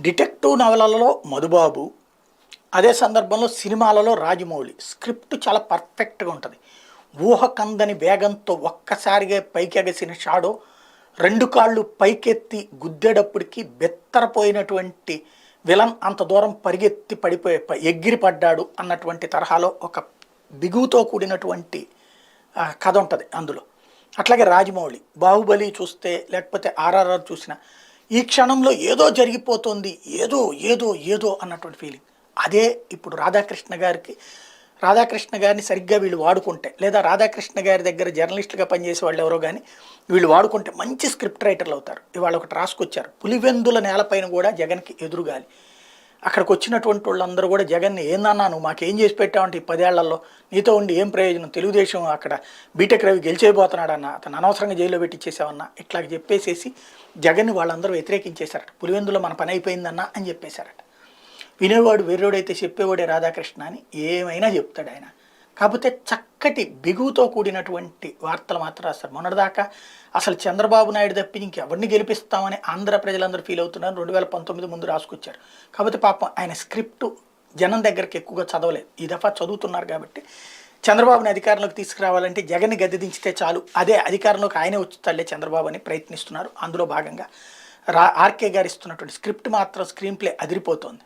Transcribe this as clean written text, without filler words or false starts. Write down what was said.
Detective నవలలలో Madhubabu, అదే సందర్భంలో సినిమాలలో రాజమౌళి స్క్రిప్ట్ చాలా పర్ఫెక్ట్గా ఉంటుంది. ఊహకందని వేగంతో ఒక్కసారిగా పైకి ఎగసిన షాడో రెండు కాళ్ళు పైకెత్తి గుద్దేటప్పటికి బెత్తరపోయినటువంటి విలన్ అంత దూరం పరిగెత్తి పడిపోయి ఎగిరి పడ్డాడు అన్నటువంటి తరహాలో ఒక బిగువుతో కూడినటువంటి కథ ఉంటుంది అందులో. అట్లాగే రాజమౌళి బాహుబలి చూస్తే లేకపోతే ఆర్ఆర్ఆర్ చూసిన ఈ క్షణంలో ఏదో జరిగిపోతుంది, ఏదో ఏదో ఏదో అన్నటువంటి ఫీలింగ్. అదే ఇప్పుడు రాధాకృష్ణ గారిని సరిగ్గా వీళ్ళు వాడుకుంటే, లేదా రాధాకృష్ణ గారి దగ్గర జర్నలిస్టులుగా పనిచేసే వాళ్ళు ఎవరో కానీ వీళ్ళు వాడుకుంటే మంచి స్క్రిప్ట్ రైటర్లు అవుతారు. ఇవాళ ఒకటి రాసుకొచ్చారు, పులివెందుల నేలపైన కూడా జగన్కి ఎదురుగాలి. అక్కడికి వచ్చినటువంటి వాళ్ళందరూ కూడా జగన్ని ఏందన్నా నువ్వు మాకేం చేసి పెట్టావంటే ఈ 10 ఏళ్లలో నీతో ఉండి ఏం ప్రయోజనం, తెలుగుదేశం అక్కడ బీటెక్ రవి గెలిచేయబోతున్నాడన్న, అతను అనవసరంగా జైల్లో పెట్టించేసావన్నా ఇట్లా చెప్పేసేసి జగన్ని వాళ్ళందరూ వ్యతిరేకించేశారట. పులివెందులో మన పని అయిపోయిందన్నా అని చెప్పేశారట. వినేవాడు వెర్రోడైతే చెప్పేవాడే రాధాకృష్ణ అని ఏమైనా చెప్తాడు ఆయన. కాకపోతే చక్కటి బిగువుతో కూడినటువంటి వార్తలు మాత్రం రాస్తారు. మొన్నటిదాకా అసలు చంద్రబాబు నాయుడు తప్పి ఇంకెవరిని గెలిపిస్తామని ఆంధ్ర ప్రజలందరూ ఫీల్ అవుతున్నారు. 2019 ముందు రాసుకొచ్చారు. కాకపోతే పాపం ఆయన స్క్రిప్టు జనం దగ్గరికి ఎక్కువగా చదవలేదు. ఈ దఫా చదువుతున్నారు కాబట్టి చంద్రబాబుని అధికారంలోకి తీసుకురావాలంటే జగన్ని గద్దె దించితే చాలు, అదే అధికారంలోకి ఆయనే వచ్చి తల్లే చంద్రబాబు అని ప్రయత్నిస్తున్నారు. అందులో భాగంగా ఆర్కే గారు ఇస్తున్నటువంటి స్క్రిప్ట్ మాత్రం స్క్రీన్ ప్లే అదిరిపోతుంది.